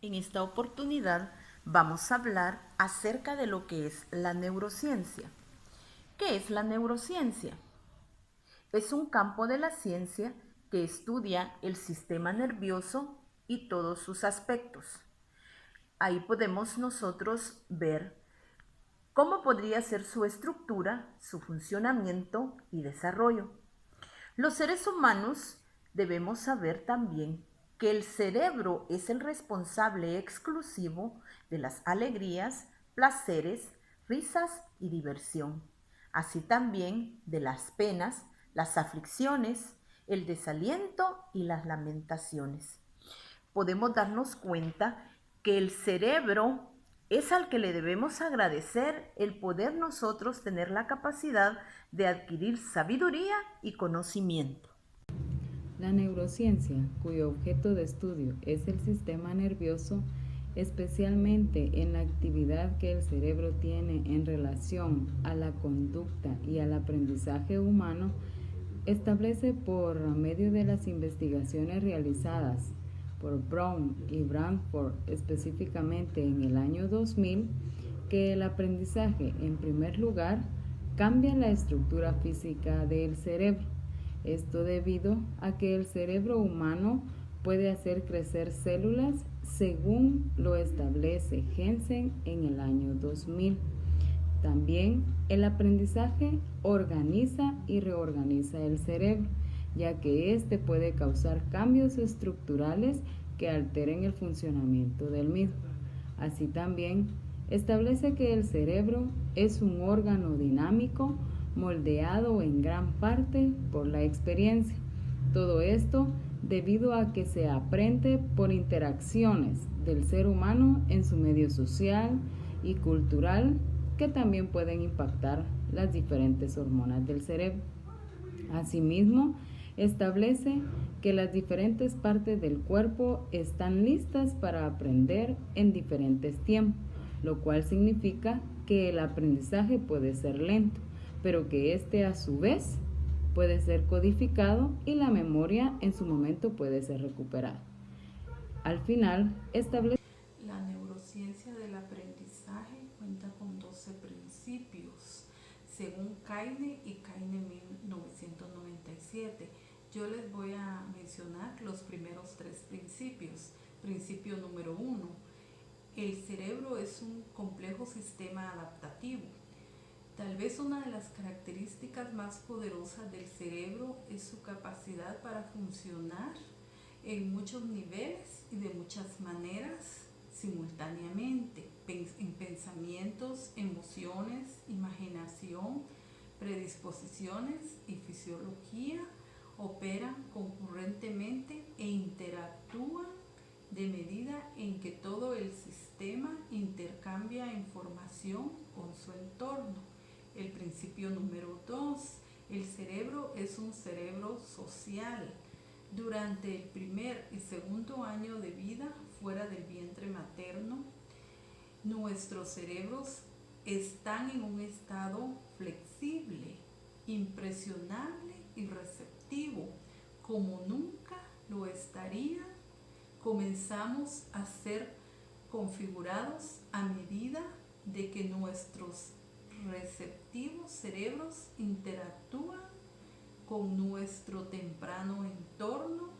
En esta oportunidad vamos a hablar acerca de lo que es la neurociencia. ¿Qué es la neurociencia? Es un campo de la ciencia que estudia el sistema nervioso y todos sus aspectos. Ahí podemos nosotros ver cómo podría ser su estructura, su funcionamiento y desarrollo. Los seres humanos debemos saber también que el cerebro es el responsable exclusivo de las alegrías, placeres, risas y diversión, así también de las penas, las aflicciones, el desaliento y las lamentaciones. Podemos darnos cuenta que el cerebro es al que le debemos agradecer el poder nosotros tener la capacidad de adquirir sabiduría y conocimiento. La neurociencia, cuyo objeto de estudio es el sistema nervioso, especialmente en la actividad que el cerebro tiene en relación a la conducta y al aprendizaje humano, establece por medio de las investigaciones realizadas por Brown y Bradford específicamente en el año 2000 que el aprendizaje, en primer lugar, cambia la estructura física del cerebro. Esto debido a que el cerebro humano puede hacer crecer células según lo establece Jensen en el año 2000. También el aprendizaje organiza y reorganiza el cerebro, ya que éste puede causar cambios estructurales que alteren el funcionamiento del mismo. Así también establece que el cerebro es un órgano dinámico moldeado en gran parte por la experiencia. Todo esto debido a que se aprende por interacciones del ser humano en su medio social y cultural que también pueden impactar las diferentes hormonas del cerebro. Asimismo, establece que las diferentes partes del cuerpo están listas para aprender en diferentes tiempos, lo cual significa que el aprendizaje puede ser lento, pero que este a su vez puede ser codificado y la memoria en su momento puede ser recuperada. Al final, establece la neurociencia del aprendizaje cuenta con 12 principios, según Kaine y Kaine 1997. Yo les voy a mencionar los primeros 3 principios. Principio número 1. El cerebro es un complejo sistema adaptativo. Tal vez una de las características más poderosas del cerebro es su capacidad para funcionar en muchos niveles y de muchas maneras simultáneamente, en pensamientos, emociones, imaginación, predisposiciones y fisiología, operan concurrentemente e interactúan de medida en que todo el sistema intercambia información con su entorno. El principio número 2, el cerebro es un cerebro social. Durante el primer y segundo año de vida fuera del vientre materno, nuestros cerebros están en un estado flexible, impresionable y receptivo, como nunca lo estarían. Comenzamos a ser configurados a medida de que nuestros receptivos cerebros interactúan con nuestro temprano entorno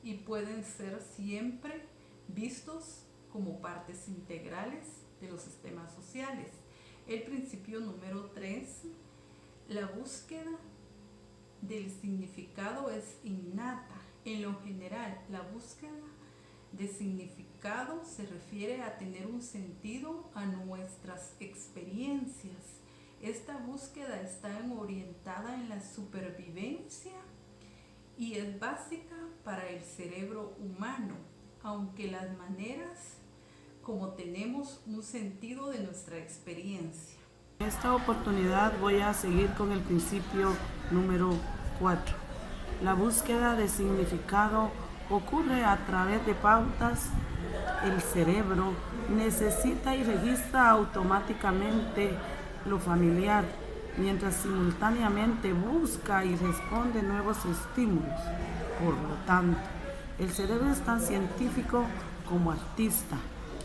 y pueden ser siempre vistos como partes integrales de los sistemas sociales. El principio número 3, la búsqueda del significado es innata. En lo general, la búsqueda de significado se refiere a tener un sentido a nuestras experiencias. Esta búsqueda está orientada en la supervivencia y es básica para el cerebro humano, aunque las maneras como tenemos un sentido de nuestra experiencia. En esta oportunidad voy a seguir con el principio número 4. La búsqueda de significado ocurre a través de pautas. El cerebro necesita y registra automáticamente lo familiar, mientras simultáneamente busca y responde nuevos estímulos. Por lo tanto, el cerebro es tan científico como artista,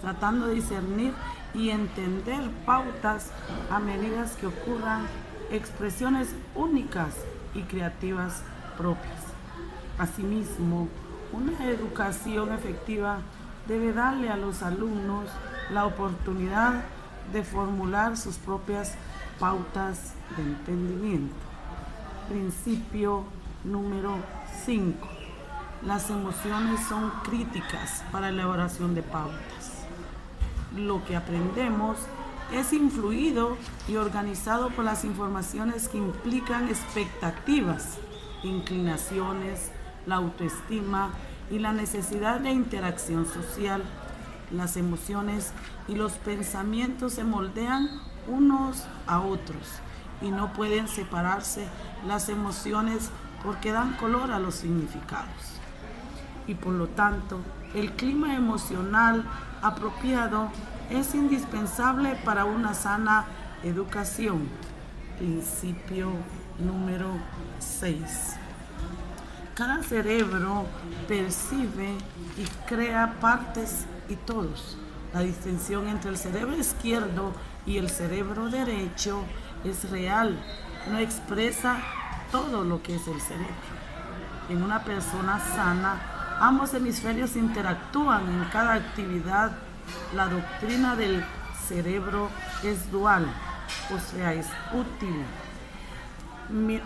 tratando de discernir y entender pautas a medida que ocurran expresiones únicas y creativas propias. Asimismo, una educación efectiva debe darle a los alumnos la oportunidad de formular sus propias pautas de entendimiento. Principio número 5. Las emociones son críticas para la elaboración de pautas. Lo que aprendemos es influido y organizado por las informaciones que implican expectativas, inclinaciones, la autoestima y la necesidad de interacción social. Las emociones y los pensamientos se moldean unos a otros y no pueden separarse las emociones porque dan color a los significados. Y por lo tanto, el clima emocional apropiado es indispensable para una sana educación. Principio número 6. Cada cerebro percibe y crea partes y todos. La distinción entre el cerebro izquierdo y el cerebro derecho es real, no expresa todo lo que es el cerebro. En una persona sana, ambos hemisferios interactúan en cada actividad. La doctrina del cerebro es dual, o sea, es útil.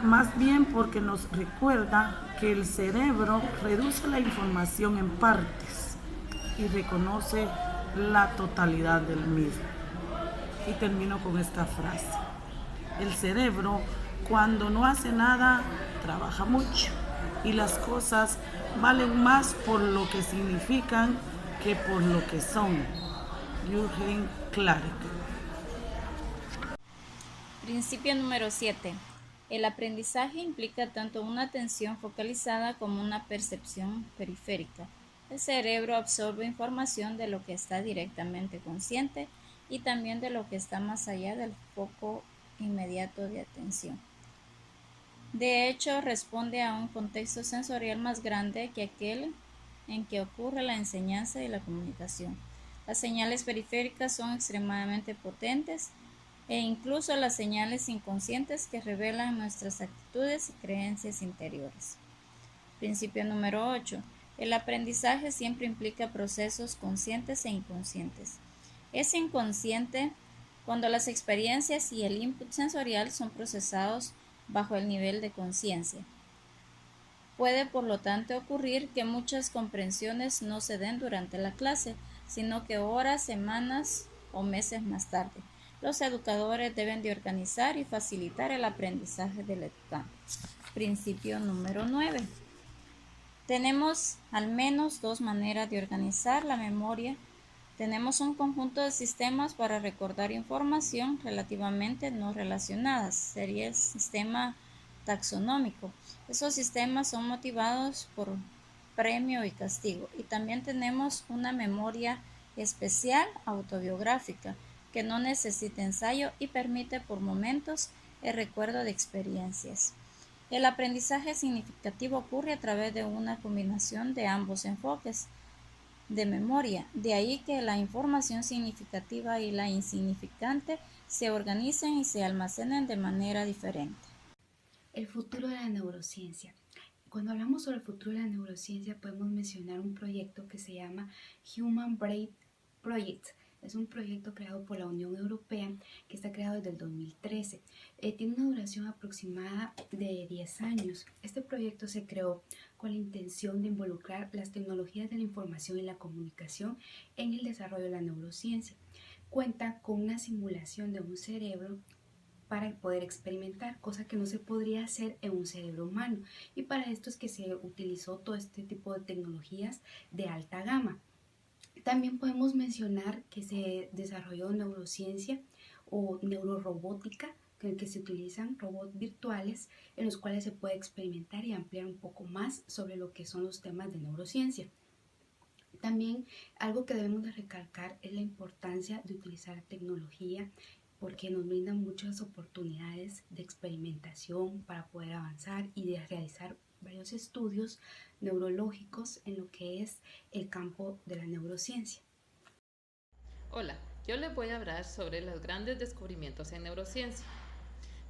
Más bien porque nos recuerda que el cerebro reduce la información en partes y reconoce la totalidad del mismo. Y termino con esta frase. El cerebro, cuando no hace nada, trabaja mucho y las cosas valen más por lo que significan que por lo que son. Jürgen Clark. Principio número 7. El aprendizaje implica tanto una atención focalizada como una percepción periférica. El cerebro absorbe información de lo que está directamente consciente y también de lo que está más allá del foco inmediato de atención. De hecho, responde a un contexto sensorial más grande que aquel en que ocurre la enseñanza y la comunicación. Las señales periféricas son extremadamente potentes e incluso las señales inconscientes que revelan nuestras actitudes y creencias interiores. Principio número 8. El aprendizaje siempre implica procesos conscientes e inconscientes. Es inconsciente cuando las experiencias y el input sensorial son procesados bajo el nivel de conciencia. Puede, por lo tanto, ocurrir que muchas comprensiones no se den durante la clase, sino que horas, semanas o meses más tarde. Los educadores deben de organizar y facilitar el aprendizaje del educando. Principio número 9. Tenemos al menos dos maneras de organizar la memoria. Tenemos un conjunto de sistemas para recordar información relativamente no relacionadas. Sería el sistema taxonómico. Esos sistemas son motivados por premio y castigo. Y también tenemos una memoria especial autobiográfica que no necesita ensayo y permite por momentos el recuerdo de experiencias. El aprendizaje significativo ocurre a través de una combinación de ambos enfoques de memoria, de ahí que la información significativa y la insignificante se organicen y se almacenen de manera diferente. El futuro de la neurociencia. Cuando hablamos sobre el futuro de la neurociencia podemos mencionar un proyecto que se llama Human Brain Project. Es un proyecto creado por la Unión Europea que está creado desde el 2013. Tiene una duración aproximada de 10 años. Este proyecto se creó con la intención de involucrar las tecnologías de la información y la comunicación en el desarrollo de la neurociencia. Cuenta con una simulación de un cerebro para poder experimentar, cosa que no se podría hacer en un cerebro humano. Y para esto es que se utilizó todo este tipo de tecnologías de alta gama. También podemos mencionar que se desarrolló neurociencia o neurorobótica, en el que se utilizan robots virtuales en los cuales se puede experimentar y ampliar un poco más sobre lo que son los temas de neurociencia. También algo que debemos de recalcar es la importancia de utilizar tecnología porque nos brindan muchas oportunidades de experimentación para poder avanzar y de realizar varios estudios neurológicos en lo que es el campo de la neurociencia. Hola, yo les voy a hablar sobre los grandes descubrimientos en neurociencia.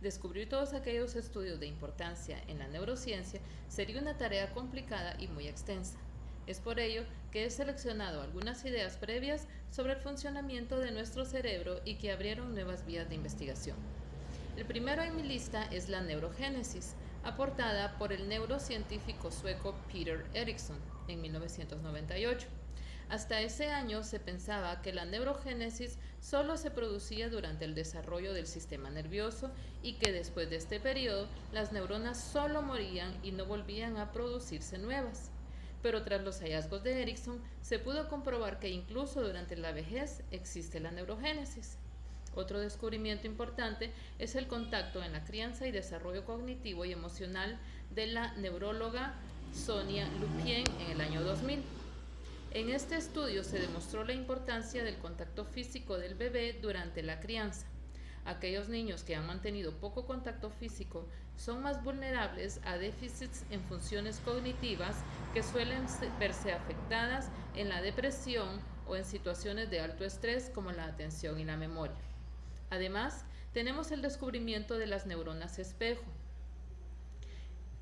Descubrir todos aquellos estudios de importancia en la neurociencia sería una tarea complicada y muy extensa. Es por ello que he seleccionado algunas ideas previas sobre el funcionamiento de nuestro cerebro y que abrieron nuevas vías de investigación. El primero en mi lista es la neurogénesis, aportada por el neurocientífico sueco Peter Eriksson en 1998. Hasta ese año se pensaba que la neurogénesis solo se producía durante el desarrollo del sistema nervioso y que después de este periodo las neuronas solo morían y no volvían a producirse nuevas. Pero tras los hallazgos de Eriksson se pudo comprobar que incluso durante la vejez existe la neurogénesis. Otro descubrimiento importante es el contacto en la crianza y desarrollo cognitivo y emocional de la neuróloga Sonia Lupien en el año 2000. En este estudio se demostró la importancia del contacto físico del bebé durante la crianza. Aquellos niños que han mantenido poco contacto físico son más vulnerables a déficits en funciones cognitivas que suelen verse afectadas en la depresión o en situaciones de alto estrés como la atención y la memoria. Además, tenemos el descubrimiento de las neuronas espejo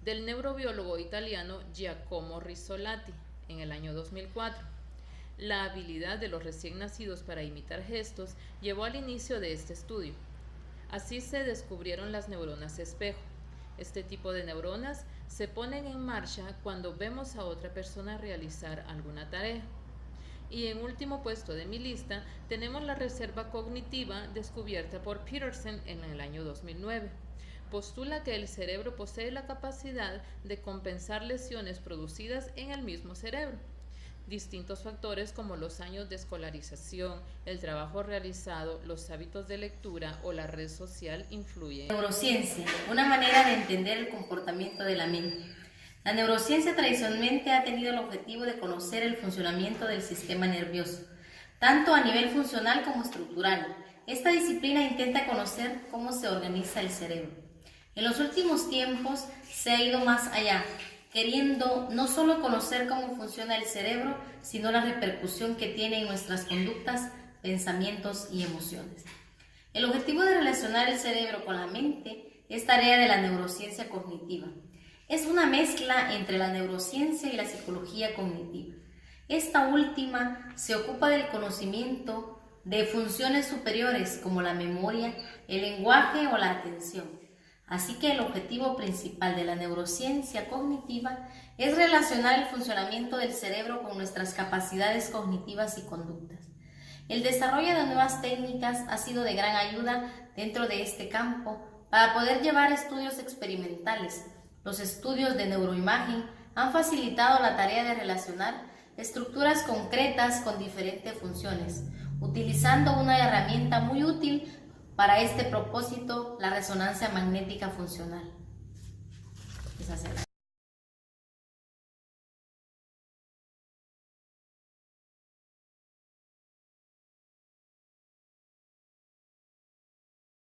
del neurobiólogo italiano Giacomo Rizzolatti en el año 2004. La habilidad de los recién nacidos para imitar gestos llevó al inicio de este estudio. Así se descubrieron las neuronas espejo. Este tipo de neuronas se ponen en marcha cuando vemos a otra persona realizar alguna tarea. Y en último puesto de mi lista tenemos la reserva cognitiva descubierta por Peterson en el año 2009. Postula que el cerebro posee la capacidad de compensar lesiones producidas en el mismo cerebro. Distintos factores como los años de escolarización, el trabajo realizado, los hábitos de lectura o la red social influyen. Neurociencia, una manera de entender el comportamiento de la mente. La neurociencia tradicionalmente ha tenido el objetivo de conocer el funcionamiento del sistema nervioso, tanto a nivel funcional como estructural. Esta disciplina intenta conocer cómo se organiza el cerebro. En los últimos tiempos se ha ido más allá, queriendo no solo conocer cómo funciona el cerebro, sino la repercusión que tiene en nuestras conductas, pensamientos y emociones. El objetivo de relacionar el cerebro con la mente es tarea de la neurociencia cognitiva. Es una mezcla entre la neurociencia y la psicología cognitiva. Esta última se ocupa del conocimiento de funciones superiores como la memoria, el lenguaje o la atención. Así que el objetivo principal de la neurociencia cognitiva es relacionar el funcionamiento del cerebro con nuestras capacidades cognitivas y conductas. El desarrollo de nuevas técnicas ha sido de gran ayuda dentro de este campo para poder llevar estudios experimentales. Los estudios de neuroimagen han facilitado la tarea de relacionar estructuras concretas con diferentes funciones, utilizando una herramienta muy útil para este propósito, la resonancia magnética funcional.